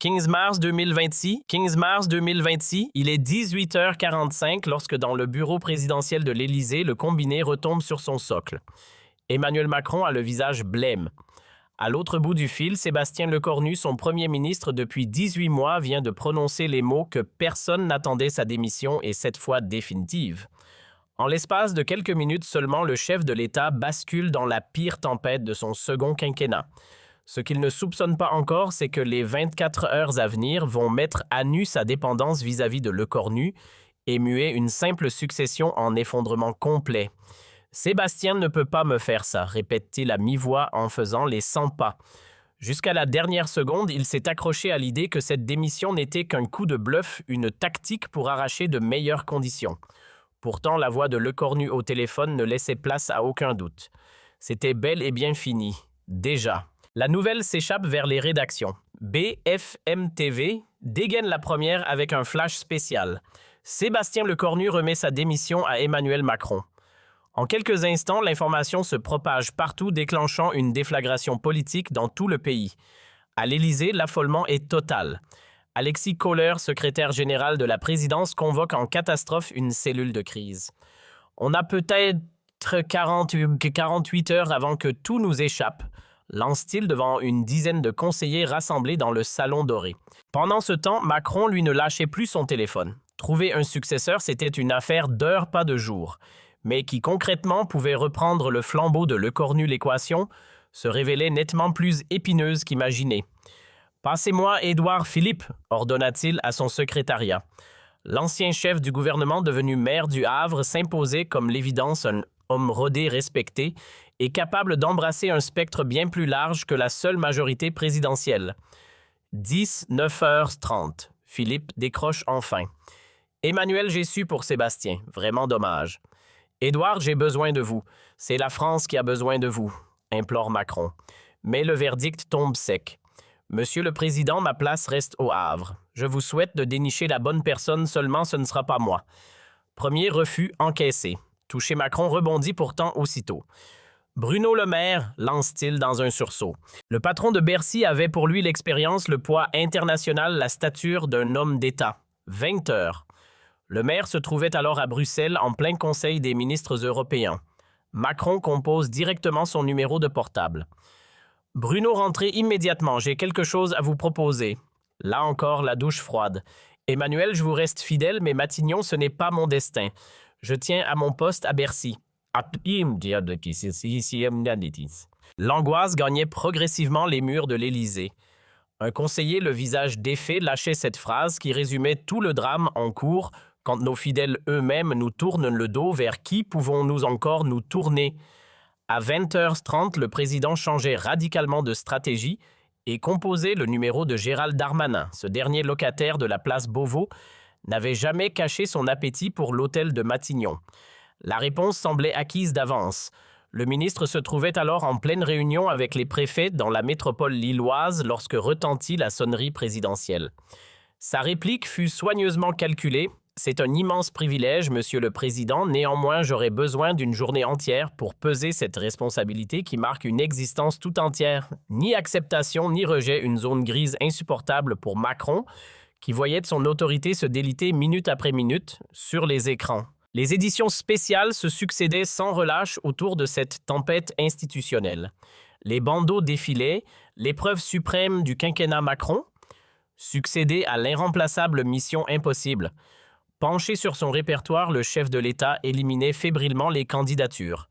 15 mars 2026, il est 18h45 lorsque dans le bureau présidentiel de l'Élysée, le combiné retombe sur son socle. Emmanuel Macron a le visage blême. À l'autre bout du fil, Sébastien Lecornu, son premier ministre depuis 18 mois, vient de prononcer les mots que personne n'attendait, sa démission est cette fois définitive. En l'espace de quelques minutes seulement, le chef de l'État bascule dans la pire tempête de son second quinquennat. Ce qu'il ne soupçonne pas encore, c'est que les 24 heures à venir vont mettre à nu sa dépendance vis-à-vis de Lecornu et muer une simple succession en effondrement complet. « Sébastien ne peut pas me faire ça », répète-t-il à mi-voix en faisant les 100 pas. Jusqu'à la dernière seconde, il s'est accroché à l'idée que cette démission n'était qu'un coup de bluff, une tactique pour arracher de meilleures conditions. Pourtant, la voix de Lecornu au téléphone ne laissait place à aucun doute. C'était bel et bien fini. Déjà. La nouvelle s'échappe vers les rédactions. BFM TV dégaine la première avec un flash spécial. Sébastien Lecornu remet sa démission à Emmanuel Macron. En quelques instants, l'information se propage partout, déclenchant une déflagration politique dans tout le pays. À l'Élysée, l'affolement est total. Alexis Kohler, secrétaire général de la présidence, convoque en catastrophe une cellule de crise. On a peut-être 48 heures avant que tout nous échappe, lance-t-il devant une dizaine de conseillers rassemblés dans le salon doré. Pendant ce temps, Macron, lui, ne lâchait plus son téléphone. Trouver un successeur, c'était une affaire d'heures, pas de jours, mais qui concrètement pouvait reprendre le flambeau de Lecornu. L'équation se révélait nettement plus épineuse qu'imaginée. « Passez-moi Édouard Philippe », ordonna-t-il à son secrétariat. L'ancien chef du gouvernement devenu maire du Havre s'imposait comme l'évidence un homme rodé, respecté, et capable d'embrasser un spectre bien plus large que la seule majorité présidentielle. 9h30. Philippe décroche enfin. « Emmanuel, j'ai su pour Sébastien. Vraiment dommage. »« Édouard, j'ai besoin de vous. C'est la France qui a besoin de vous, » implore Macron. Mais le verdict tombe sec. « Monsieur le Président, ma place reste au Havre. Je vous souhaite de dénicher la bonne personne, seulement ce ne sera pas moi. » Premier refus encaissé. Touché Macron rebondit pourtant aussitôt. « Bruno Le Maire, lance-t-il dans un sursaut. Le patron de Bercy avait pour lui l'expérience, le poids international, la stature d'un homme d'État. 20 heures. Le maire se trouvait alors à Bruxelles en plein conseil des ministres européens. Macron compose directement son numéro de portable. « Bruno, rentrez immédiatement, j'ai quelque chose à vous proposer. » Là encore, la douche froide. « Emmanuel, je vous reste fidèle, mais Matignon, ce n'est pas mon destin. Je tiens à mon poste à Bercy. » L'angoisse gagnait progressivement les murs de l'Élysée. Un conseiller, le visage défait, lâchait cette phrase qui résumait tout le drame en cours. Quand nos fidèles eux-mêmes nous tournent le dos, vers qui pouvons-nous encore nous tourner? À 20h30, le président changeait radicalement de stratégie et composait le numéro de Gérald Darmanin. Ce dernier locataire de la place Beauvau n'avait jamais caché son appétit pour l'hôtel de Matignon. La réponse semblait acquise d'avance. Le ministre se trouvait alors en pleine réunion avec les préfets dans la métropole lilloise lorsque retentit la sonnerie présidentielle. Sa réplique fut soigneusement calculée. « C'est un immense privilège, Monsieur le Président. Néanmoins, j'aurais besoin d'une journée entière pour peser cette responsabilité qui marque une existence tout entière. Ni acceptation, ni rejet, une zone grise insupportable pour Macron, qui voyait son autorité se déliter minute après minute sur les écrans. » Les éditions spéciales se succédaient sans relâche autour de cette tempête institutionnelle. Les bandeaux défilaient, l'épreuve suprême du quinquennat Macron, succédait à l'irremplaçable mission impossible. Penché sur son répertoire, le chef de l'État éliminait fébrilement les candidatures.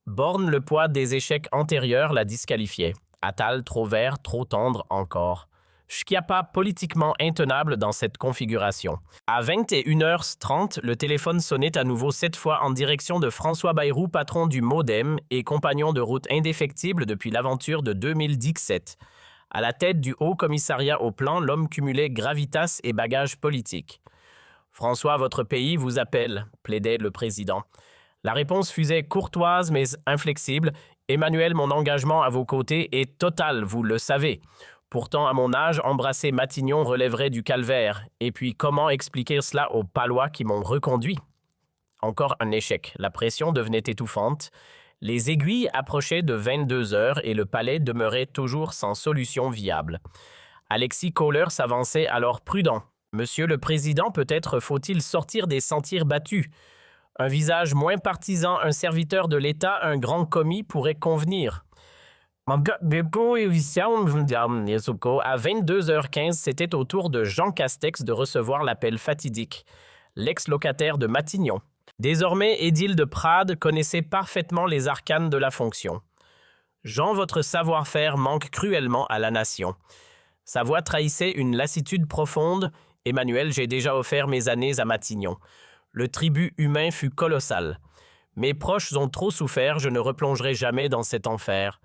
Borne, le poids des échecs antérieurs, la disqualifiait. Attal, trop vert, trop tendre encore. Schiappa, politiquement intenable dans cette configuration. À 21h30, le téléphone sonnait à nouveau, cette fois en direction de François Bayrou, patron du MoDem et compagnon de route indéfectible depuis l'aventure de 2017. À la tête du Haut Commissariat au Plan, l'homme cumulait gravitas et bagages politiques. « François, votre pays vous appelle », plaidait le président. La réponse fusait courtoise mais inflexible. « Emmanuel, mon engagement à vos côtés est total, vous le savez. Pourtant, à mon âge, embrasser Matignon relèverait du calvaire. Et puis, comment expliquer cela aux Palois qui m'ont reconduit ?» Encore un échec. La pression devenait étouffante. Les aiguilles approchaient de 22 heures et le palais demeurait toujours sans solution viable. Alexis Kohler s'avançait alors prudent. Monsieur le Président, peut-être faut-il sortir des sentiers battus. Un visage moins partisan, un serviteur de l'État, un grand commis pourrait convenir. À 22h15, c'était au tour de Jean Castex de recevoir l'appel fatidique, l'ex-locataire de Matignon. Désormais, édile de Prades connaissait parfaitement les arcanes de la fonction. Jean, votre savoir-faire manque cruellement à la nation. Sa voix trahissait une lassitude profonde. Emmanuel, j'ai déjà offert mes années à Matignon. Le tribut humain fut colossal. Mes proches ont trop souffert, je ne replongerai jamais dans cet enfer.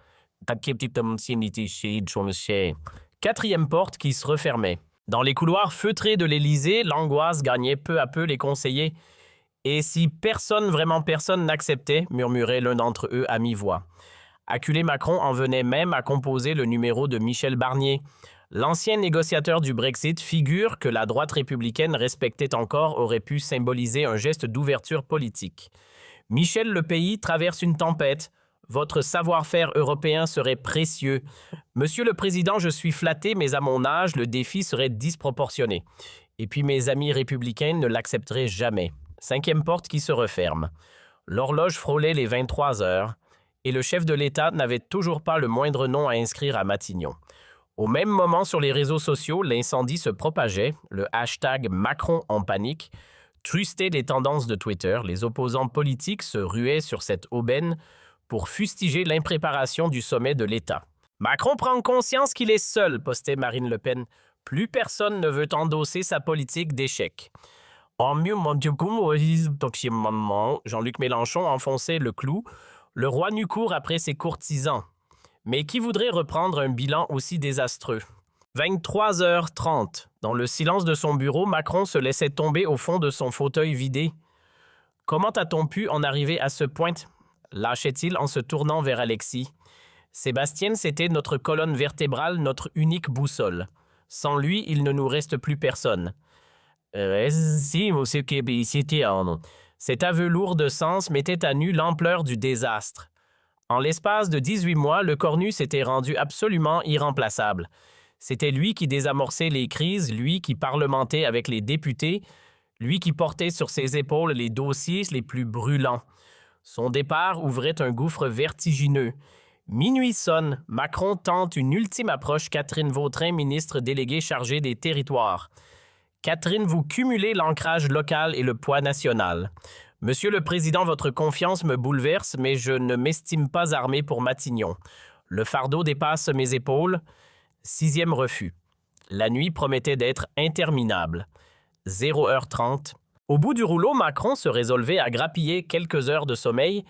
Quatrième porte qui se refermait. Dans les couloirs feutrés de l'Élysée, l'angoisse gagnait peu à peu les conseillers. Et si personne, vraiment personne n'acceptait, murmurait l'un d'entre eux à mi-voix. Acculé Macron en venait même à composer le numéro de Michel Barnier. L'ancien négociateur du Brexit, figure que la droite républicaine respectait encore, aurait pu symboliser un geste d'ouverture politique. Michel, le pays traverse une tempête. Votre savoir-faire européen serait précieux. Monsieur le Président, je suis flatté, mais à mon âge, le défi serait disproportionné. Et puis mes amis républicains ne l'accepteraient jamais. Cinquième porte qui se referme. L'horloge frôlait les 23 heures et le chef de l'État n'avait toujours pas le moindre nom à inscrire à Matignon. Au même moment, sur les réseaux sociaux, l'incendie se propageait, le hashtag Macron en panique, trusté des tendances de Twitter, les opposants politiques se ruaient sur cette aubaine pour fustiger l'impréparation du sommet de l'État. Macron prend conscience qu'il est seul, postait Marine Le Pen. Plus personne ne veut endosser sa politique d'échec. Jean-Luc Mélenchon enfonçait le clou. Le roi n'eut cours après ses courtisans. Mais qui voudrait reprendre un bilan aussi désastreux? 23h30. Dans le silence de son bureau, Macron se laissait tomber au fond de son fauteuil vidé. Comment a-t-on pu en arriver à ce point? Lâchait-il en se tournant vers Alexis. Sébastien, c'était notre colonne vertébrale, notre unique boussole. Sans lui, il ne nous reste plus personne. Cet aveu lourd de sens mettait à nu l'ampleur du désastre. En l'espace de 18 mois, le Cornu s'était rendu absolument irremplaçable. C'était lui qui désamorçait les crises, lui qui parlementait avec les députés, lui qui portait sur ses épaules les dossiers les plus brûlants. Son départ ouvrait un gouffre vertigineux. Minuit sonne, Macron tente une ultime approche. Catherine Vautrin, ministre déléguée chargée des territoires. Catherine, vous cumulez l'ancrage local et le poids national. Monsieur le Président, votre confiance me bouleverse, mais je ne m'estime pas armé pour Matignon. Le fardeau dépasse mes épaules. 6e refus. La nuit promettait d'être interminable. 0h30. Au bout du rouleau, Macron se résolvait à grappiller quelques heures de sommeil.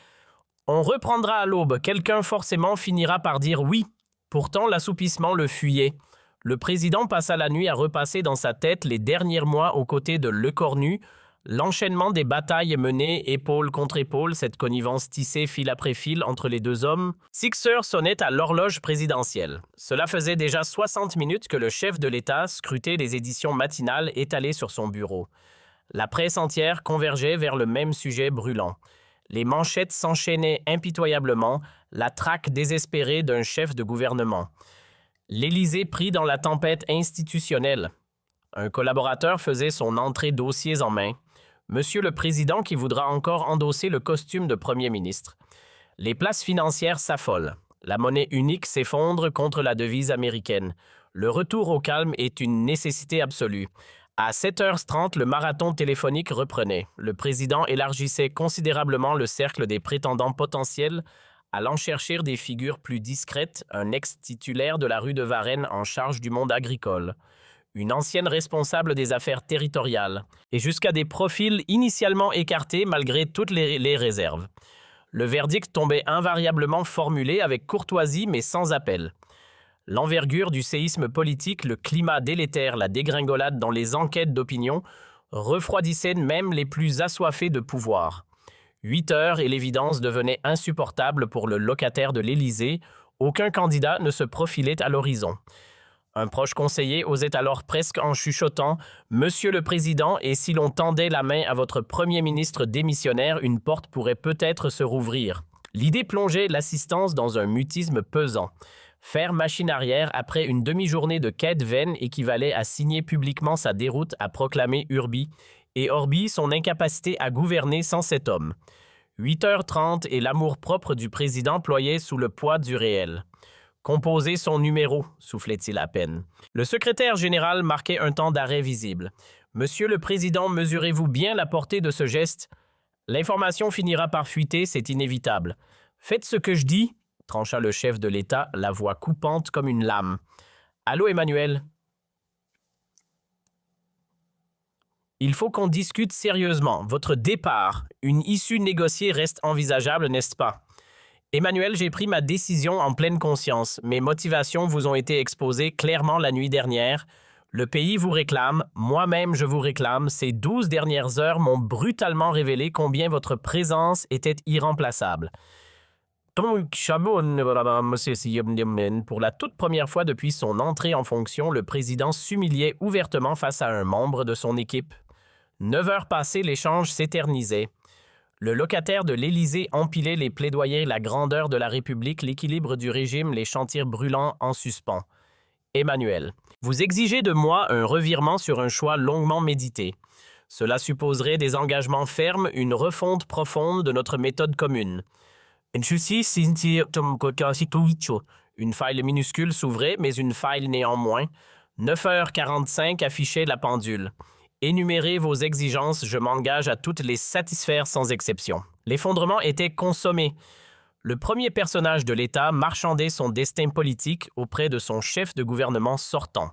On reprendra à l'aube. Quelqu'un forcément finira par dire oui. Pourtant, l'assoupissement le fuyait. Le président passa la nuit à repasser dans sa tête les derniers mois aux côtés de Le Cornu, l'enchaînement des batailles menées épaule contre épaule, cette connivence tissée fil après fil entre les deux hommes. 6 heures sonnaient à l'horloge présidentielle. Cela faisait déjà 60 minutes que le chef de l'État scrutait les éditions matinales étalées sur son bureau. La presse entière convergeait vers le même sujet brûlant. Les manchettes s'enchaînaient impitoyablement, la traque désespérée d'un chef de gouvernement. L'Élysée pris dans la tempête institutionnelle. Un collaborateur faisait son entrée dossiers en main. Monsieur le Président qui voudra encore endosser le costume de Premier ministre. Les places financières s'affolent. La monnaie unique s'effondre contre la devise américaine. Le retour au calme est une nécessité absolue. À 7h30, le marathon téléphonique reprenait. Le président élargissait considérablement le cercle des prétendants potentiels, allant chercher des figures plus discrètes, un ex-titulaire de la rue de Varennes en charge du monde agricole, une ancienne responsable des affaires territoriales, et jusqu'à des profils initialement écartés malgré toutes les réserves. Le verdict tombait invariablement formulé avec courtoisie mais sans appel. L'envergure du séisme politique, le climat délétère, la dégringolade dans les enquêtes d'opinion refroidissaient même les plus assoiffés de pouvoir. 8 heures et l'évidence devenait insupportable pour le locataire de l'Élysée. Aucun candidat ne se profilait à l'horizon. Un proche conseiller osait alors presque en chuchotant « Monsieur le Président, et si l'on tendait la main à votre Premier ministre démissionnaire, une porte pourrait peut-être se rouvrir. » L'idée plongeait l'assistance dans un mutisme pesant. Faire machine arrière après une demi-journée de quête vaine équivalait à signer publiquement sa déroute à proclamer Urbi et Orbi son incapacité à gouverner sans cet homme. 8h30 et l'amour-propre du président ployait sous le poids du réel. Composez son numéro, soufflait-il à peine. Le secrétaire général marquait un temps d'arrêt visible. Monsieur le Président, mesurez-vous bien la portée de ce geste? L'information finira par fuiter, c'est inévitable. Faites ce que je dis, trancha le chef de l'État, la voix coupante comme une lame. Allô, Emmanuel? Il faut qu'on discute sérieusement. Votre départ, une issue négociée reste envisageable, n'est-ce pas? Emmanuel, j'ai pris ma décision en pleine conscience. Mes motivations vous ont été exposées clairement la nuit dernière. Le pays vous réclame, moi-même je vous réclame. Ces 12 dernières heures m'ont brutalement révélé combien votre présence était irremplaçable. Pour la toute première fois depuis son entrée en fonction, le président s'humiliait ouvertement face à un membre de son équipe. 9 heures passées, l'échange s'éternisait. Le locataire de l'Élysée empilait les plaidoyers, la grandeur de la République, l'équilibre du régime, les chantiers brûlants en suspens. Emmanuel, vous exigez de moi un revirement sur un choix longuement médité. Cela supposerait des engagements fermes, une refonte profonde de notre méthode commune. Une faille minuscule s'ouvrait, mais une faille néanmoins. 9h45 affichait la pendule. Énumérez vos exigences, je m'engage à toutes les satisfaire sans exception. L'effondrement était consommé. Le premier personnage de l'État marchandait son destin politique auprès de son chef de gouvernement sortant.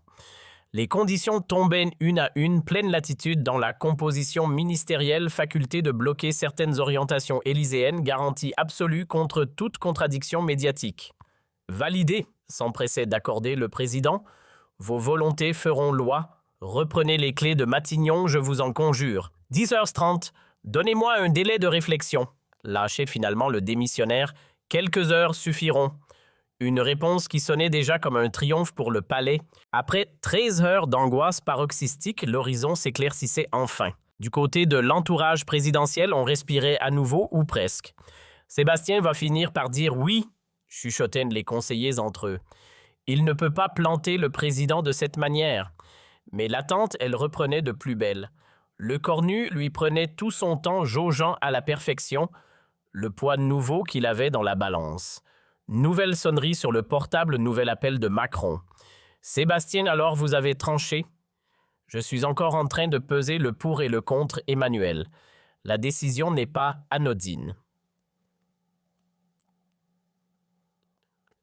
Les conditions tombaient une à une, pleine latitude dans la composition ministérielle, faculté de bloquer certaines orientations élyséennes, garantie absolue contre toute contradiction médiatique. Validez, s'empressait d'accorder le président, vos volontés feront loi. Reprenez les clés de Matignon, je vous en conjure. 10h30, donnez-moi un délai de réflexion. Lâchait finalement le démissionnaire. Quelques heures suffiront. Une réponse qui sonnait déjà comme un triomphe pour le palais. Après 13 heures d'angoisse paroxystique, l'horizon s'éclaircissait enfin. Du côté de l'entourage présidentiel, on respirait à nouveau ou presque. Sébastien va finir par dire oui, chuchotaient les conseillers entre eux. Il ne peut pas planter le président de cette manière. Mais l'attente, elle reprenait de plus belle. Le cornu lui prenait tout son temps jaugeant à la perfection le poids nouveau qu'il avait dans la balance. Nouvelle sonnerie sur le portable, nouvel appel de Macron. Sébastien, alors vous avez tranché? Je suis encore en train de peser le pour et le contre, Emmanuel. La décision n'est pas anodine.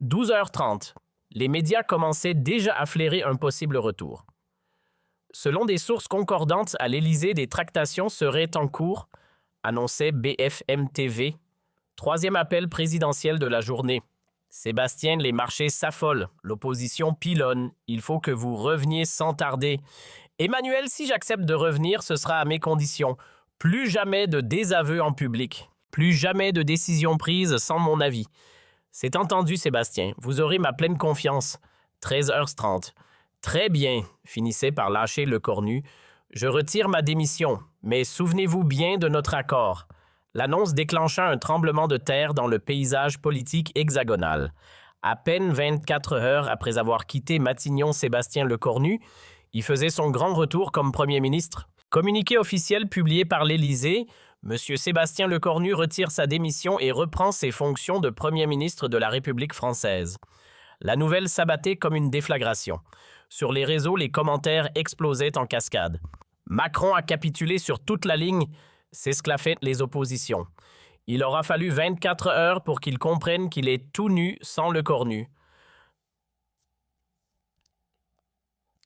12h30. Les médias commençaient déjà à flairer un possible retour. Selon des sources concordantes à l'Élysée, des tractations seraient en cours, annonçait BFM TV. Troisième appel présidentiel de la journée. Sébastien, les marchés s'affolent, l'opposition pilonne. Il faut que vous reveniez sans tarder. Emmanuel, si j'accepte de revenir, ce sera à mes conditions. Plus jamais de désaveu en public. Plus jamais de décision prise sans mon avis. C'est entendu, Sébastien. Vous aurez ma pleine confiance. 13h30. Très bien, finissait par lâcher le cornu. Je retire ma démission, mais souvenez-vous bien de notre accord. L'annonce déclencha un tremblement de terre dans le paysage politique hexagonal. À peine 24 heures après avoir quitté Matignon Sébastien Lecornu, il faisait son grand retour comme Premier ministre. Communiqué officiel publié par l'Élysée, M. Sébastien Lecornu retire sa démission et reprend ses fonctions de Premier ministre de la République française. La nouvelle s'abattait comme une déflagration. Sur les réseaux, les commentaires explosaient en cascade. Macron a capitulé sur toute la ligne, s'esclaffaient les oppositions. Il aura fallu 24 heures pour qu'il comprenne qu'il est tout nu sans le cornu.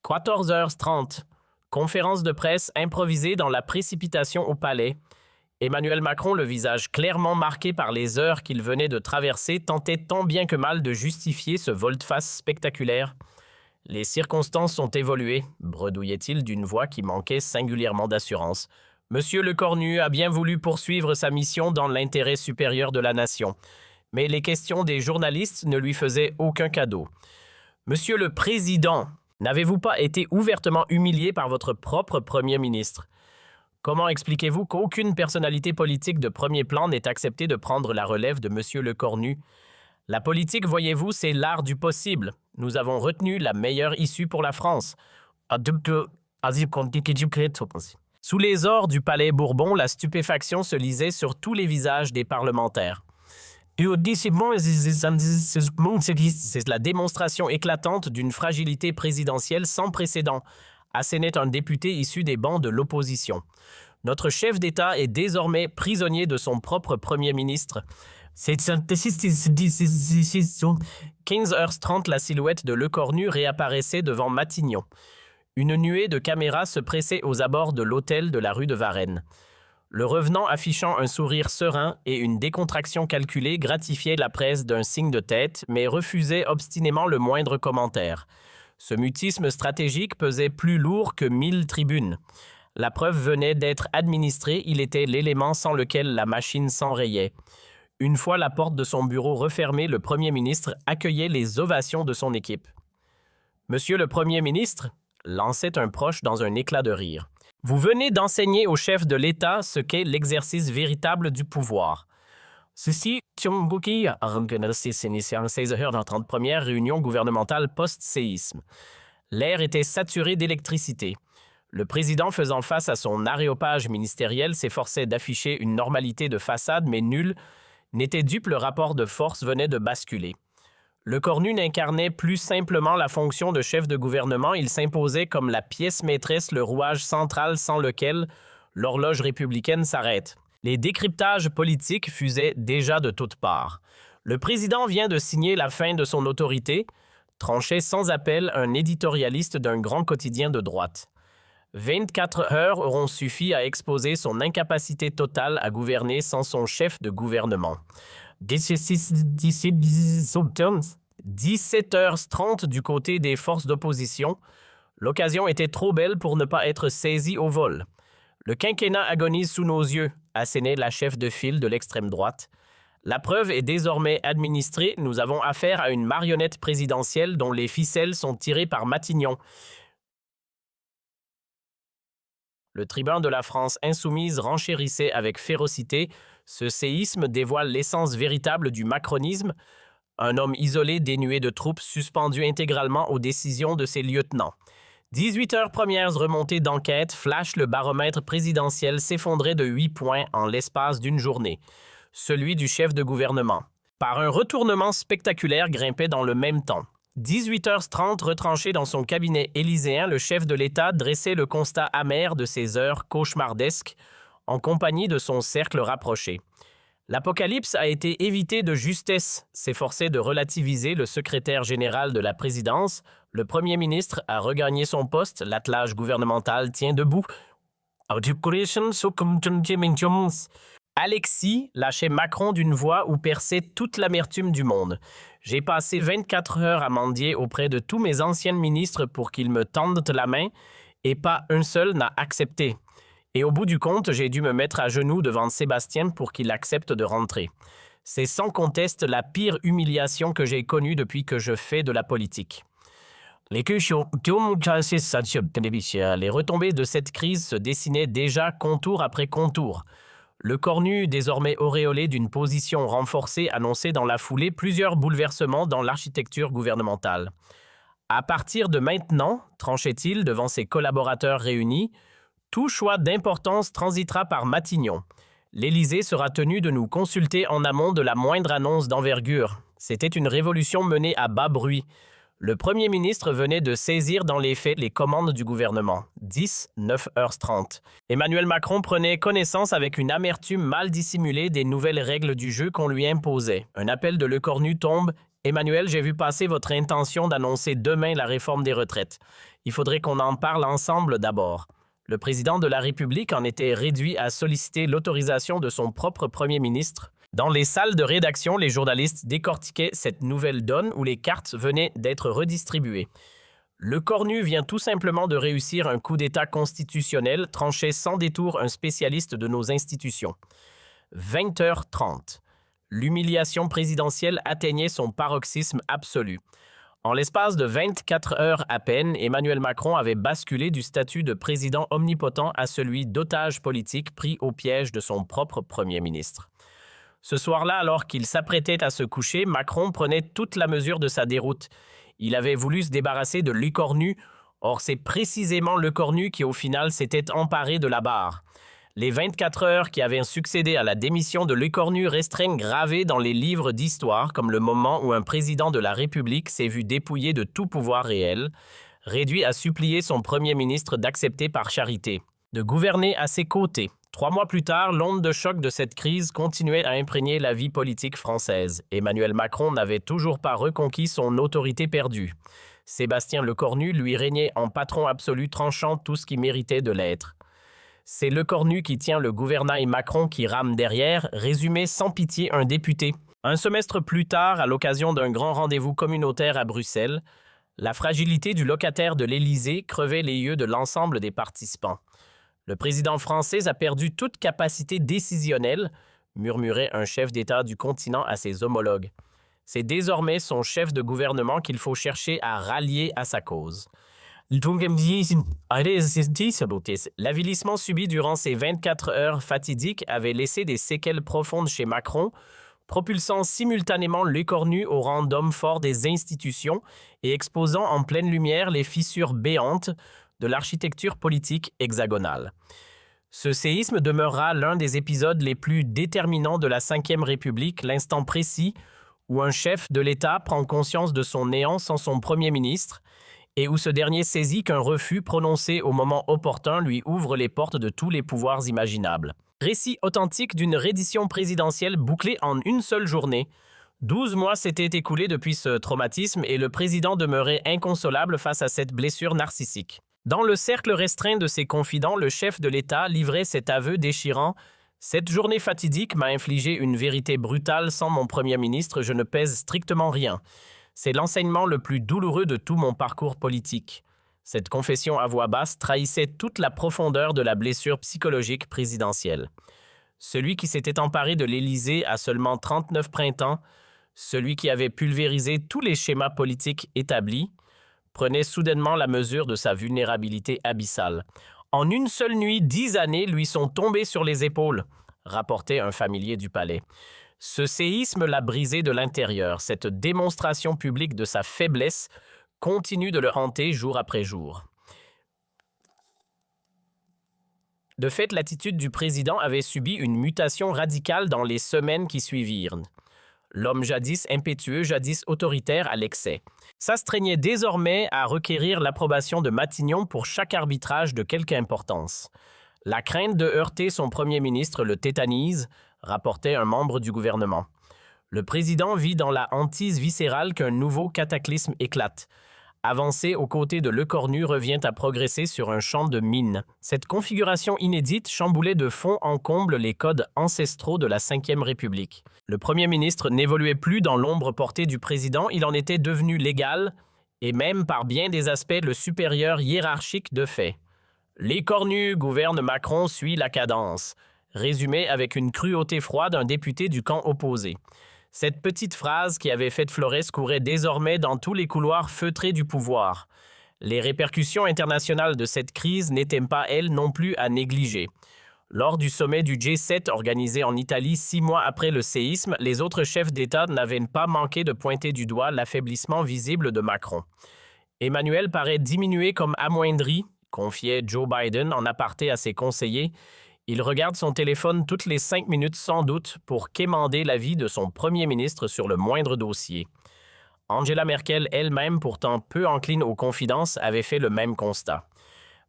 14h30. Conférence de presse improvisée dans la précipitation au palais. Emmanuel Macron, le visage clairement marqué par les heures qu'il venait de traverser, tentait tant bien que mal de justifier ce volte-face spectaculaire. Les circonstances ont évolué, bredouillait-il d'une voix qui manquait singulièrement d'assurance. Monsieur Lecornu a bien voulu poursuivre sa mission dans l'intérêt supérieur de la nation, mais les questions des journalistes ne lui faisaient aucun cadeau. Monsieur le Président, n'avez-vous pas été ouvertement humilié par votre propre Premier ministre? Comment expliquez-vous qu'aucune personnalité politique de premier plan n'ait accepté de prendre la relève de Monsieur Lecornu? La politique, voyez-vous, c'est l'art du possible. Nous avons retenu la meilleure issue pour la France. Sous les ors du palais Bourbon, la stupéfaction se lisait sur tous les visages des parlementaires. C'est la démonstration éclatante d'une fragilité présidentielle sans précédent, assénait un député issu des bancs de l'opposition. Notre chef d'État est désormais prisonnier de son propre Premier ministre. 15h30, la silhouette de Lecornu réapparaissait devant Matignon. Une nuée de caméras se pressait aux abords de l'hôtel de la rue de Varennes. Le revenant affichant un sourire serein et une décontraction calculée gratifiait la presse d'un signe de tête, mais refusait obstinément le moindre commentaire. Ce mutisme stratégique pesait plus lourd que 1000 tribunes. La preuve venait d'être administrée, il était l'élément sans lequel la machine s'enrayait. Une fois la porte de son bureau refermée, le Premier ministre accueillait les ovations de son équipe. « Monsieur le Premier ministre » lançait un proche dans un éclat de rire. « Vous venez d'enseigner au chef de l'État ce qu'est l'exercice véritable du pouvoir. » Ceci, Tchongbuki a organisé ses 16h dans la 31e réunion gouvernementale post-séisme. L'air était saturé d'électricité. Le président, faisant face à son aréopage ministériel, s'efforçait d'afficher une normalité de façade, mais nul n'était dupe, le rapport de force venait de basculer. Lecornu n'incarnait plus simplement la fonction de chef de gouvernement, il s'imposait comme la pièce maîtresse, le rouage central sans lequel l'horloge républicaine s'arrête. Les décryptages politiques fusaient déjà de toutes parts. Le président vient de signer la fin de son autorité, tranchait sans appel un éditorialiste d'un grand quotidien de droite. 24 heures auront suffi à exposer son incapacité totale à gouverner sans son chef de gouvernement. 17h30 du côté des forces d'opposition, l'occasion était trop belle pour ne pas être saisie au vol. Le quinquennat agonise sous nos yeux, assénait la chef de file de l'extrême droite. La preuve est désormais administrée, nous avons affaire à une marionnette présidentielle dont les ficelles sont tirées par Matignon. Le tribun de la France insoumise renchérissait avec férocité. Ce séisme dévoile l'essence véritable du macronisme, un homme isolé dénué de troupes suspendu intégralement aux décisions de ses lieutenants. 18 heures premières remontées d'enquête, flash, le baromètre présidentiel s'effondrait de 8 points en l'espace d'une journée, celui du chef de gouvernement. Par un retournement spectaculaire grimpait dans le même temps. 18h30, retranché dans son cabinet élyséen, le chef de l'État dressait le constat amer de ses heures cauchemardesques en compagnie de son cercle rapproché. L'apocalypse a été évité de justesse, s'efforçait de relativiser le secrétaire général de la présidence. Le Premier ministre a regagné son poste, l'attelage gouvernemental tient debout. Alexis lâchait Macron d'une voix où perçait toute l'amertume du monde. J'ai passé 24 heures à mendier auprès de tous mes anciens ministres pour qu'ils me tendent la main et pas un seul n'a accepté. Et au bout du compte, j'ai dû me mettre à genoux devant Sébastien pour qu'il accepte de rentrer. C'est sans conteste la pire humiliation que j'ai connue depuis que je fais de la politique. Les retombées de cette crise se dessinaient déjà contour après contour. Lecornu, désormais auréolé d'une position renforcée, annonçait dans la foulée plusieurs bouleversements dans l'architecture gouvernementale. À partir de maintenant, tranchait-il devant ses collaborateurs réunis, tout choix d'importance transitera par Matignon. L'Élysée sera tenu de nous consulter en amont de la moindre annonce d'envergure. C'était une révolution menée à bas bruit. Le Premier ministre venait de saisir dans les faits les commandes du gouvernement. 9h30. Emmanuel Macron prenait connaissance avec une amertume mal dissimulée des nouvelles règles du jeu qu'on lui imposait. Un appel de Lecornu tombe. « Emmanuel, j'ai vu passer votre intention d'annoncer demain la réforme des retraites. Il faudrait qu'on en parle ensemble d'abord. » Le président de la République en était réduit à solliciter l'autorisation de son propre Premier ministre. Dans les salles de rédaction, les journalistes décortiquaient cette nouvelle donne où les cartes venaient d'être redistribuées. Lecornu vient tout simplement de réussir un coup d'État constitutionnel, tranchait sans détour un spécialiste de nos institutions. 20h30. L'humiliation présidentielle atteignait son paroxysme absolu. En l'espace de 24 heures à peine, Emmanuel Macron avait basculé du statut de président omnipotent à celui d'otage politique pris au piège de son propre Premier ministre. Ce soir-là, alors qu'il s'apprêtait à se coucher, Macron prenait toute la mesure de sa déroute. Il avait voulu se débarrasser de Lecornu. Or, c'est précisément Lecornu qui, au final, s'était emparé de la barre. Les 24 heures qui avaient succédé à la démission de Lecornu resteraient gravées dans les livres d'histoire comme le moment où un président de la République s'est vu dépouillé de tout pouvoir réel, réduit à supplier son premier ministre d'accepter par charité de gouverner à ses côtés. 3 mois plus tard, l'onde de choc de cette crise continuait à imprégner la vie politique française. Emmanuel Macron n'avait toujours pas reconquis son autorité perdue. Sébastien Lecornu lui régnait en patron absolu, tranchant tout ce qui méritait de l'être. C'est Lecornu qui tient le gouvernail, Macron qui rame derrière, résumait sans pitié un député. Un semestre plus tard, à l'occasion d'un grand rendez-vous communautaire à Bruxelles, la fragilité du locataire de l'Élysée crevait les yeux de l'ensemble des participants. Le président français a perdu toute capacité décisionnelle, murmurait un chef d'État du continent à ses homologues. C'est désormais son chef de gouvernement qu'il faut chercher à rallier à sa cause. L'avilissement subi durant ces 24 heures fatidiques avait laissé des séquelles profondes chez Macron, propulsant simultanément Lecornu au rang d'homme fort des institutions et exposant en pleine lumière les fissures béantes de l'architecture politique hexagonale. Ce séisme demeurera l'un des épisodes les plus déterminants de la Ve République, l'instant précis où un chef de l'État prend conscience de son néant sans son Premier ministre et où ce dernier saisit qu'un refus prononcé au moment opportun lui ouvre les portes de tous les pouvoirs imaginables. Récit authentique d'une reddition présidentielle bouclée en une seule journée. 12 mois s'étaient écoulés depuis ce traumatisme et le président demeurait inconsolable face à cette blessure narcissique. Dans le cercle restreint de ses confidents, le chef de l'État livrait cet aveu déchirant. « Cette journée fatidique m'a infligé une vérité brutale. Sans mon Premier ministre, je ne pèse strictement rien. C'est l'enseignement le plus douloureux de tout mon parcours politique. » Cette confession à voix basse trahissait toute la profondeur de la blessure psychologique présidentielle. Celui qui s'était emparé de l'Élysée à seulement 39 printemps, celui qui avait pulvérisé tous les schémas politiques établis, prenait soudainement la mesure de sa vulnérabilité abyssale. En une seule nuit, 10 années lui sont tombées sur les épaules, rapportait un familier du palais. Ce séisme l'a brisé de l'intérieur. Cette démonstration publique de sa faiblesse continue de le hanter jour après jour. De fait, l'attitude du président avait subi une mutation radicale dans les semaines qui suivirent. L'homme jadis impétueux, jadis autoritaire à l'excès, s'astreignait désormais à requérir l'approbation de Matignon pour chaque arbitrage de quelque importance. La crainte de heurter son Premier ministre le tétanise, rapportait un membre du gouvernement. Le président vit dans la hantise viscérale qu'un nouveau cataclysme éclate. Avancer aux côtés de Lecornu revient à progresser sur un champ de mines. Cette configuration inédite chamboulait de fond en comble les codes ancestraux de la Ve République. Le Premier ministre n'évoluait plus dans l'ombre portée du président, il en était devenu l'égal, et même par bien des aspects le supérieur hiérarchique de fait. Lecornu gouverne, Macron suit la cadence, résumé avec une cruauté froide un député du camp opposé. Cette petite phrase qui avait fait Flores courait désormais dans tous les couloirs feutrés du pouvoir. Les répercussions internationales de cette crise n'étaient pas, elles, non plus à négliger. Lors du sommet du G7 organisé en Italie 6 mois après le séisme, les autres chefs d'État n'avaient pas manqué de pointer du doigt l'affaiblissement visible de Macron. Emmanuel paraît diminué comme amoindri, confiait Joe Biden en aparté à ses conseillers. Il regarde son téléphone toutes les 5 minutes sans doute pour quémander l'avis de son Premier ministre sur le moindre dossier. Angela Merkel elle-même, pourtant peu encline aux confidences, avait fait le même constat.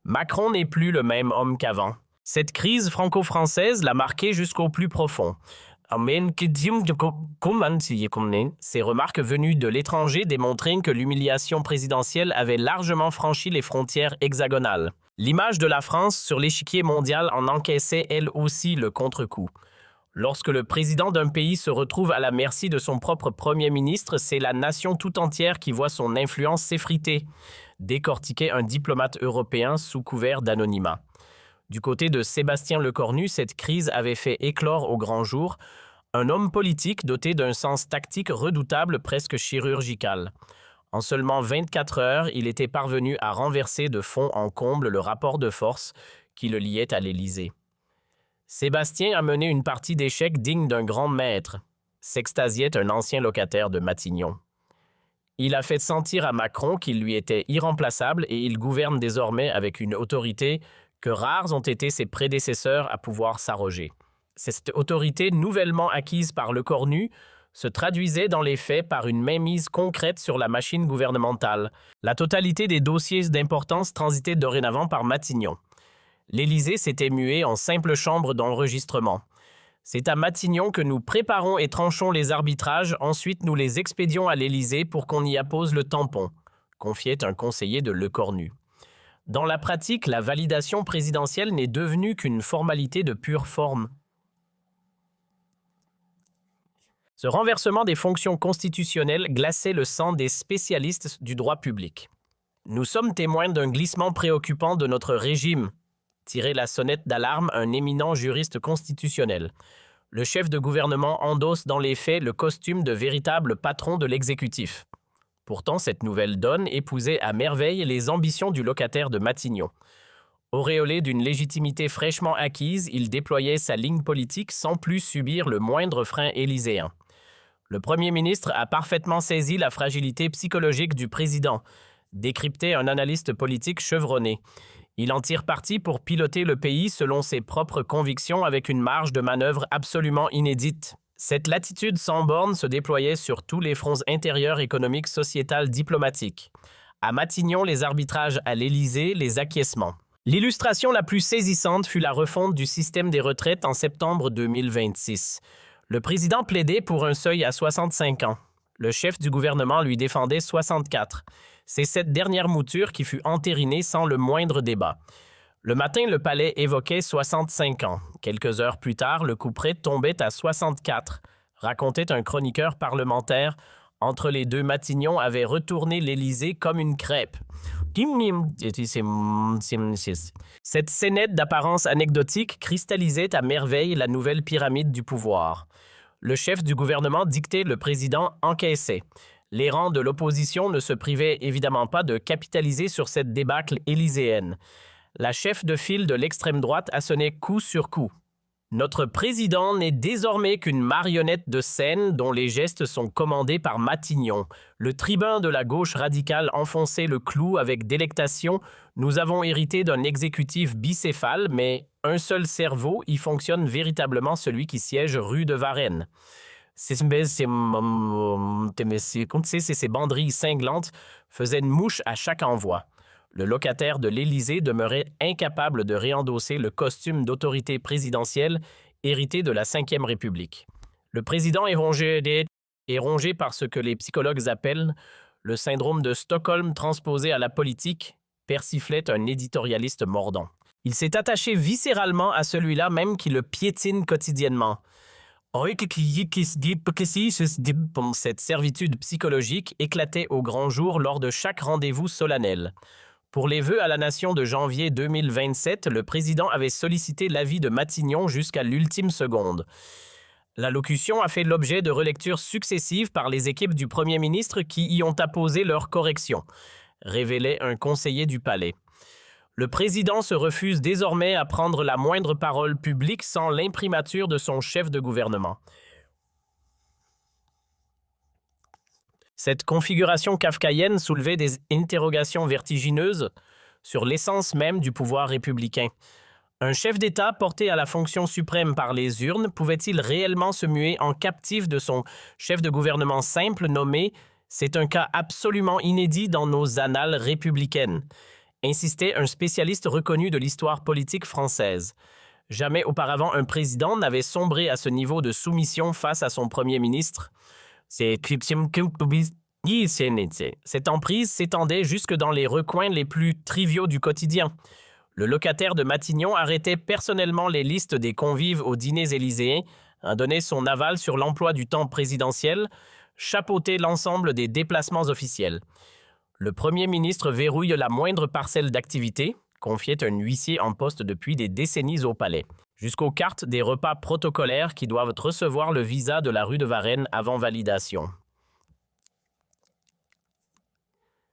Macron n'est plus le même homme qu'avant. Cette crise franco-française l'a marqué jusqu'au plus profond. Ces remarques venues de l'étranger démontraient que l'humiliation présidentielle avait largement franchi les frontières hexagonales. L'image de la France sur l'échiquier mondial en encaissait elle aussi le contre-coup. Lorsque le président d'un pays se retrouve à la merci de son propre Premier ministre, c'est la nation tout entière qui voit son influence s'effriter, décortiquait un diplomate européen sous couvert d'anonymat. Du côté de Sébastien Lecornu, cette crise avait fait éclore au grand jour un homme politique doté d'un sens tactique redoutable, presque chirurgical. En seulement 24 heures, il était parvenu à renverser de fond en comble le rapport de force qui le liait à l'Élysée. Sébastien a mené une partie d'échecs digne d'un grand maître, s'extasiait un ancien locataire de Matignon. Il a fait sentir à Macron qu'il lui était irremplaçable et il gouverne désormais avec une autorité que rares ont été ses prédécesseurs à pouvoir s'arroger. Cette autorité nouvellement acquise par Lecornu se traduisait dans les faits par une mainmise concrète sur la machine gouvernementale. La totalité des dossiers d'importance transitait dorénavant par Matignon. L'Élysée s'était mué en simple chambre d'enregistrement. C'est à Matignon que nous préparons et tranchons les arbitrages, ensuite nous les expédions à l'Élysée pour qu'on y appose le tampon, confiait un conseiller de Lecornu. Dans la pratique, la validation présidentielle n'est devenue qu'une formalité de pure forme. Ce renversement des fonctions constitutionnelles glaçait le sang des spécialistes du droit public. Nous sommes témoins d'un glissement préoccupant de notre régime, tirait la sonnette d'alarme un éminent juriste constitutionnel. Le chef de gouvernement endosse dans les faits le costume de véritable patron de l'exécutif. Pourtant, cette nouvelle donne épousait à merveille les ambitions du locataire de Matignon. Auréolé d'une légitimité fraîchement acquise, il déployait sa ligne politique sans plus subir le moindre frein élyséen. Le Premier ministre a parfaitement saisi la fragilité psychologique du président, décryptait un analyste politique chevronné. Il en tire parti pour piloter le pays selon ses propres convictions avec une marge de manœuvre absolument inédite. Cette latitude sans borne se déployait sur tous les fronts intérieurs, économiques, sociétals, diplomatiques. À Matignon, les arbitrages, à l'Élysée, les acquiescements. L'illustration la plus saisissante fut la refonte du système des retraites en septembre 2026. Le président plaidait pour un seuil à 65 ans. Le chef du gouvernement lui défendait 64. C'est cette dernière mouture qui fut entérinée sans le moindre débat. Le matin, le palais évoquait 65 ans. Quelques heures plus tard, le couperet tombait à 64, racontait un chroniqueur parlementaire. Entre les deux, Matignon avait retourné l'Élysée comme une crêpe. Cette scénette d'apparence anecdotique cristallisait à merveille la nouvelle pyramide du pouvoir. Le chef du gouvernement dictait, le président encaissait. Les rangs de l'opposition ne se privaient évidemment pas de capitaliser sur cette débâcle élyséenne. La chef de file de l'extrême droite assonnait coup sur coup. Notre président n'est désormais qu'une marionnette de scène dont les gestes sont commandés par Matignon. Le tribun de la gauche radicale enfonçait le clou avec délectation. Nous avons hérité d'un exécutif bicéphale, mais un seul cerveau y fonctionne véritablement, celui qui siège rue de Varennes. Ces banderilles cinglantes faisaient une mouche à chaque envoi. Le locataire de l'Élysée demeurait incapable de réendosser le costume d'autorité présidentielle hérité de la Ve République. Le président est rongé par ce que les psychologues appellent le syndrome de Stockholm transposé à la politique, persiflait un éditorialiste mordant. Il s'est attaché viscéralement à celui-là même qui le piétine quotidiennement. Cette servitude psychologique éclatait au grand jour lors de chaque rendez-vous solennel. Pour les vœux à la nation de janvier 2027, le président avait sollicité l'avis de Matignon jusqu'à l'ultime seconde. L'allocution a fait l'objet de relectures successives par les équipes du Premier ministre qui y ont apposé leurs corrections, révélait un conseiller du palais. Le président se refuse désormais à prendre la moindre parole publique sans l'imprimature de son chef de gouvernement. Cette configuration kafkaïenne soulevait des interrogations vertigineuses sur l'essence même du pouvoir républicain. Un chef d'État porté à la fonction suprême par les urnes pouvait-il réellement se muer en captif de son chef de gouvernement simple nommé « C'est un cas absolument inédit dans nos annales républicaines », insistait un spécialiste reconnu de l'histoire politique française. Jamais auparavant un président n'avait sombré à ce niveau de soumission face à son premier ministre. Cette emprise s'étendait jusque dans les recoins les plus triviaux du quotidien. Le locataire de Matignon arrêtait personnellement les listes des convives aux dîners élyséens, donnait son aval sur l'emploi du temps présidentiel, chapeautait l'ensemble des déplacements officiels. Le Premier ministre verrouille la moindre parcelle d'activité, confiait un huissier en poste depuis des décennies au palais, jusqu'aux cartes des repas protocolaires qui doivent recevoir le visa de la rue de Varennes avant validation.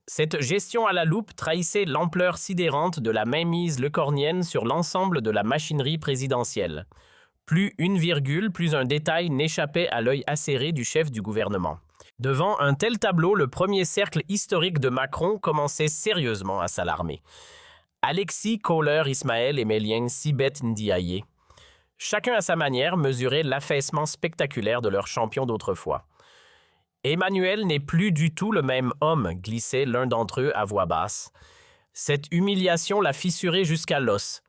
Cette gestion à la loupe trahissait l'ampleur sidérante de la mainmise lecornienne sur l'ensemble de la machinerie présidentielle. Plus une virgule, plus un détail n'échappait à l'œil acéré du chef du gouvernement. Devant un tel tableau, le premier cercle historique de Macron commençait sérieusement à s'alarmer. Alexis, Kohler, Ismaël et Mélien Sibet Ndiaye. Chacun à sa manière mesurait l'affaissement spectaculaire de leur champion d'autrefois. Emmanuel n'est plus du tout le même homme, glissait l'un d'entre eux à voix basse. Cette humiliation l'a fissuré jusqu'à l'os.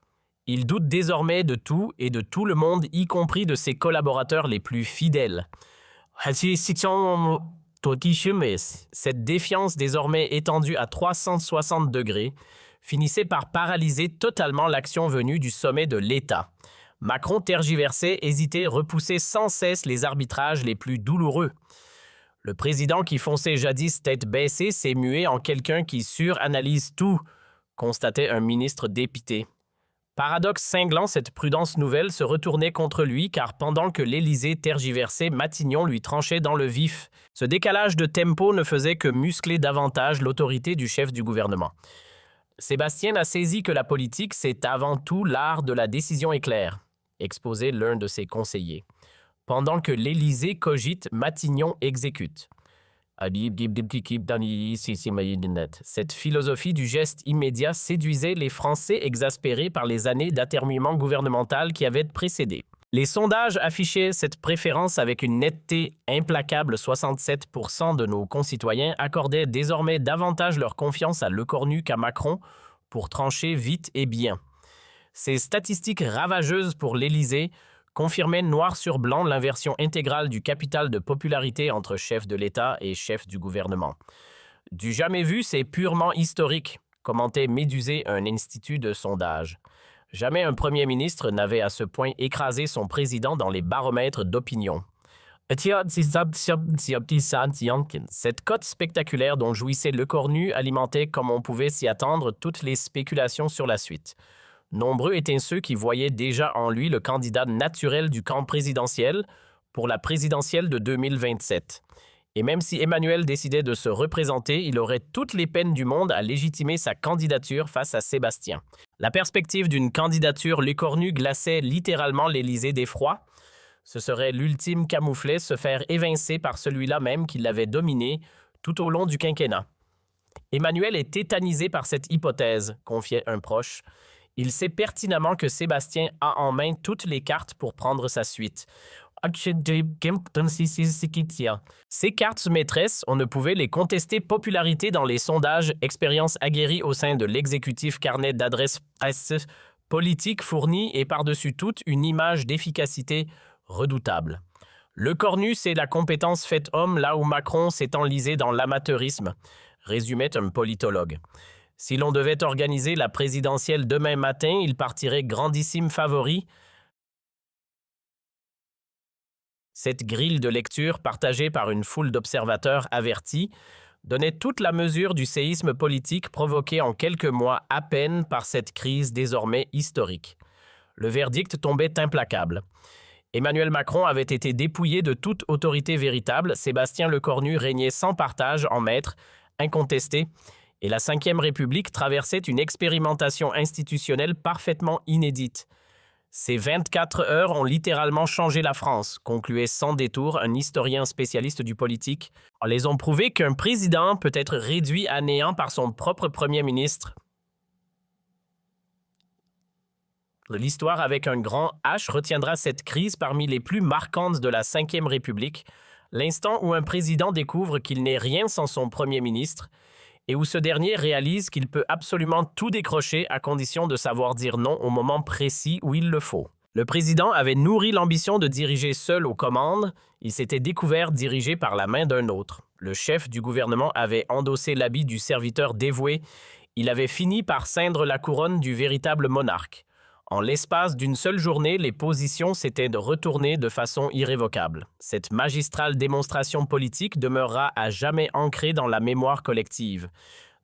Il doute désormais de tout et de tout le monde, y compris de ses collaborateurs les plus fidèles. Cette défiance désormais étendue à 360 degrés finissait par paralyser totalement l'action venue du sommet de l'État. Macron tergiversait, hésitait, repoussait sans cesse les arbitrages les plus douloureux. Le président qui fonçait jadis tête baissée s'est mué en quelqu'un qui suranalyse tout, constatait un ministre dépité. Paradoxe cinglant, cette prudence nouvelle se retournait contre lui car pendant que l'Élysée tergiversait, Matignon lui tranchait dans le vif. Ce décalage de tempo ne faisait que muscler davantage l'autorité du chef du gouvernement. Sébastien a saisi que la politique, c'est avant tout l'art de la décision éclair, exposait l'un de ses conseillers. Pendant que l'Élysée cogite, Matignon exécute. Cette philosophie du geste immédiat séduisait les Français exaspérés par les années d'atermoiement gouvernemental qui avaient précédé. Les sondages affichaient cette préférence avec une netteté implacable. 67% de nos concitoyens accordaient désormais davantage leur confiance à Lecornu qu'à Macron pour trancher vite et bien. Ces statistiques ravageuses pour l'Élysée confirmait noir sur blanc l'inversion intégrale du capital de popularité entre chef de l'État et chef du gouvernement. Du jamais vu, c'est purement historique, commentait Médusé, un institut de sondage. Jamais un premier ministre n'avait à ce point écrasé son président dans les baromètres d'opinion. Cette cote spectaculaire dont jouissait Lecornu alimentait, comme on pouvait s'y attendre, toutes les spéculations sur la suite. Nombreux étaient ceux qui voyaient déjà en lui le candidat naturel du camp présidentiel pour la présidentielle de 2027. Et même si Emmanuel décidait de se représenter, il aurait toutes les peines du monde à légitimer sa candidature face à Sébastien. La perspective d'une candidature Lecornu glaçait littéralement l'Élysée d'effroi. Ce serait l'ultime camouflet, se faire évincer par celui-là même qui l'avait dominé tout au long du quinquennat. Emmanuel est tétanisé par cette hypothèse, confiait un proche. Il sait pertinemment que Sébastien a en main toutes les cartes pour prendre sa suite. Ces cartes maîtresses, on ne pouvait les contester. Popularité dans les sondages, expérience aguerrie au sein de l'exécutif, carnet d'adresses politique fourni et par-dessus toute une image d'efficacité redoutable. Lecornu, c'est la compétence faite homme là où Macron s'est enlisé dans l'amateurisme, résumait un politologue. Si l'on devait organiser la présidentielle demain matin, il partirait grandissime favori. Cette grille de lecture, partagée par une foule d'observateurs avertis, donnait toute la mesure du séisme politique provoqué en quelques mois à peine par cette crise désormais historique. Le verdict tombait implacable. Emmanuel Macron avait été dépouillé de toute autorité véritable, Sébastien Lecornu régnait sans partage en maître, incontesté, et la Ve République traversait une expérimentation institutionnelle parfaitement inédite. Ces 24 heures ont littéralement changé la France, concluait sans détour un historien spécialiste du politique. Elles ont prouvé qu'un président peut être réduit à néant par son propre Premier ministre. L'histoire avec un grand H retiendra cette crise parmi les plus marquantes de la Ve République, l'instant où un président découvre qu'il n'est rien sans son Premier ministre, et où ce dernier réalise qu'il peut absolument tout décrocher à condition de savoir dire non au moment précis où il le faut. Le président avait nourri l'ambition de diriger seul aux commandes, il s'était découvert dirigé par la main d'un autre. Le chef du gouvernement avait endossé l'habit du serviteur dévoué, il avait fini par ceindre la couronne du véritable monarque. En l'espace d'une seule journée, les positions s'étaient retournées de façon irrévocable. Cette magistrale démonstration politique demeurera à jamais ancrée dans la mémoire collective.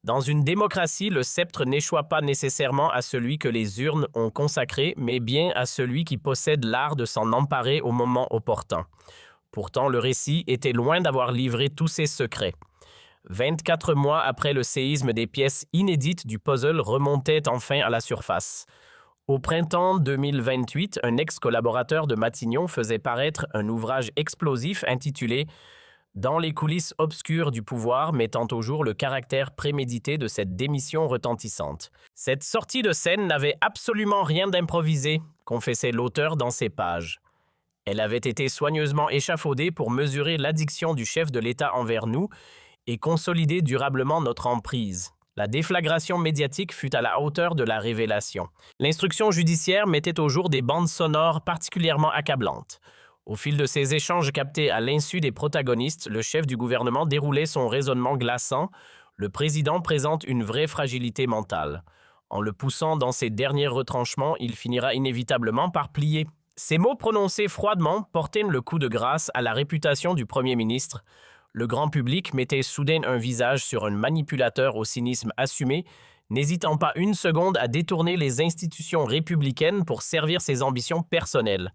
Dans une démocratie, le sceptre n'échoit pas nécessairement à celui que les urnes ont consacré, mais bien à celui qui possède l'art de s'en emparer au moment opportun. Pourtant, le récit était loin d'avoir livré tous ses secrets. 24 mois après le séisme, des pièces inédites du puzzle remontaient enfin à la surface. Au printemps 2028, un ex-collaborateur de Matignon faisait paraître un ouvrage explosif intitulé « Dans les coulisses obscures du pouvoir », mettant au jour le caractère prémédité de cette démission retentissante. Cette sortie de scène n'avait absolument rien d'improvisé, confessait l'auteur dans ses pages. Elle avait été soigneusement échafaudée pour mesurer l'addiction du chef de l'État envers nous et consolider durablement notre emprise. La déflagration médiatique fut à la hauteur de la révélation. L'instruction judiciaire mettait au jour des bandes sonores particulièrement accablantes. Au fil de ces échanges captés à l'insu des protagonistes, le chef du gouvernement déroulait son raisonnement glaçant. Le président présente une vraie fragilité mentale. En le poussant dans ses derniers retranchements, il finira inévitablement par plier. Ces mots prononcés froidement portaient le coup de grâce à la réputation du Premier ministre. Le grand public mettait soudain un visage sur un manipulateur au cynisme assumé, n'hésitant pas une seconde à détourner les institutions républicaines pour servir ses ambitions personnelles.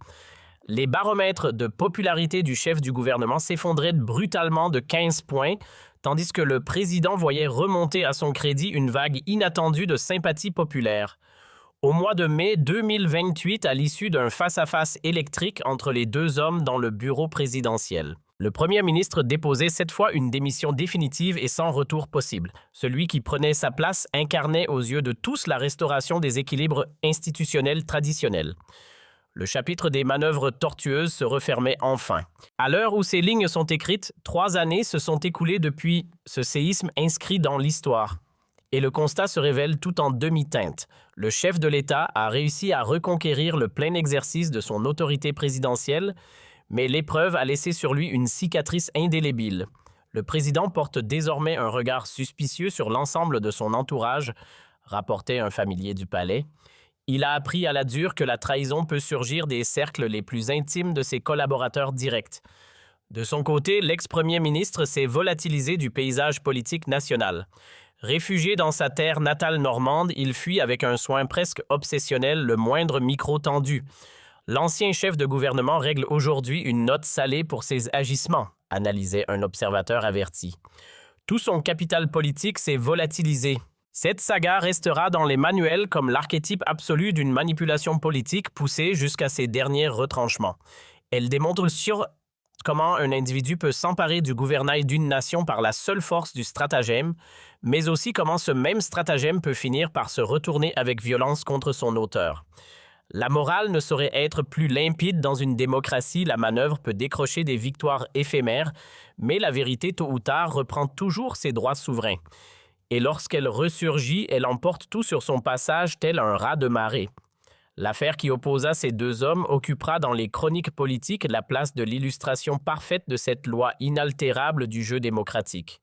Les baromètres de popularité du chef du gouvernement s'effondraient brutalement de 15 points, tandis que le président voyait remonter à son crédit une vague inattendue de sympathie populaire. Au mois de mai 2028, à l'issue d'un face-à-face électrique entre les deux hommes dans le bureau présidentiel, le Premier ministre déposait cette fois une démission définitive et sans retour possible. Celui qui prenait sa place incarnait aux yeux de tous la restauration des équilibres institutionnels traditionnels. Le chapitre des manœuvres tortueuses se refermait enfin. À l'heure où ces lignes sont écrites, 3 années se sont écoulées depuis ce séisme inscrit dans l'histoire. Et le constat se révèle tout en demi-teinte. Le chef de l'État a réussi à reconquérir le plein exercice de son autorité présidentielle, mais l'épreuve a laissé sur lui une cicatrice indélébile. Le président porte désormais un regard suspicieux sur l'ensemble de son entourage, rapportait un familier du palais. Il a appris à la dure que la trahison peut surgir des cercles les plus intimes de ses collaborateurs directs. De son côté, l'ex-premier ministre s'est volatilisé du paysage politique national. Réfugié dans sa terre natale normande, il fuit avec un soin presque obsessionnel le moindre micro tendu. L'ancien chef de gouvernement règle aujourd'hui une note salée pour ses agissements, analysait un observateur averti. Tout son capital politique s'est volatilisé. Cette saga restera dans les manuels comme l'archétype absolu d'une manipulation politique poussée jusqu'à ses derniers retranchements. Elle démontre comment un individu peut s'emparer du gouvernail d'une nation par la seule force du stratagème, mais aussi comment ce même stratagème peut finir par se retourner avec violence contre son auteur. La morale ne saurait être plus limpide dans une démocratie, la manœuvre peut décrocher des victoires éphémères, mais la vérité, tôt ou tard, reprend toujours ses droits souverains. Et lorsqu'elle ressurgit, elle emporte tout sur son passage tel un raz de marée. L'affaire qui opposa ces deux hommes occupera dans les chroniques politiques la place de l'illustration parfaite de cette loi inaltérable du jeu démocratique.